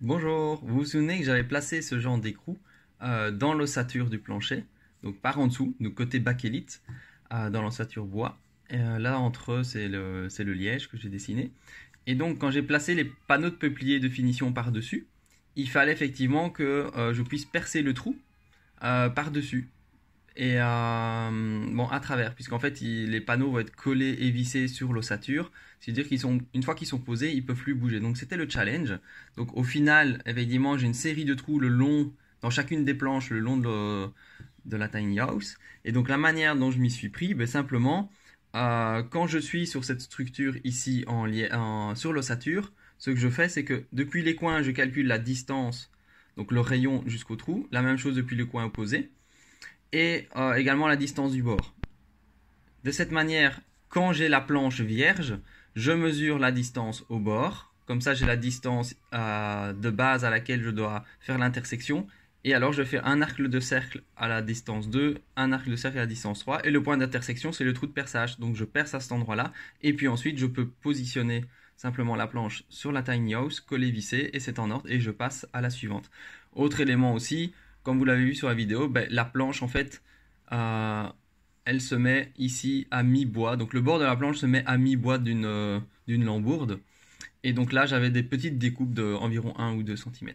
Bonjour, vous vous souvenez que j'avais placé ce genre d'écrou dans l'ossature du plancher, donc par en dessous, donc côté bakélite, dans l'ossature bois. Et, là entre eux c'est le liège que j'ai dessiné. Et donc quand j'ai placé les panneaux de peuplier de finition par-dessus, il fallait effectivement que je puisse percer le trou par-dessus. Et bon, à travers, puisqu'en fait les panneaux vont être collés et vissés sur l'ossature, c'est-à-dire une fois qu'ils sont posés, ils peuvent plus bouger. Donc c'était le challenge. Donc au final, évidemment, j'ai une série de trous le long, dans chacune des planches, le long de la tiny house. Et donc la manière dont je m'y suis pris, ben, simplement, quand je suis sur cette structure ici sur l'ossature, ce que je fais, c'est que depuis les coins, je calcule la distance, donc le rayon jusqu'au trou. La même chose depuis le coin opposé et également la distance du bord. De cette manière, quand j'ai la planche vierge, je mesure la distance au bord. Comme ça, j'ai la distance de base à laquelle je dois faire l'intersection. Et alors, je fais un arc de cercle à la distance 2, un arc de cercle à la distance 3. Et le point d'intersection, c'est le trou de perçage. Donc, je perce à cet endroit-là. Et puis ensuite, je peux positionner simplement la planche sur la tiny house, coller, visser, et c'est en ordre. Et je passe à la suivante. Autre élément aussi, comme vous l'avez vu sur la vidéo, ben, la planche, en fait, elle se met ici à mi-bois. Donc le bord de la planche se met à mi-bois d'une lambourde. Et donc là, j'avais des petites découpes d'environ 1 ou 2 cm.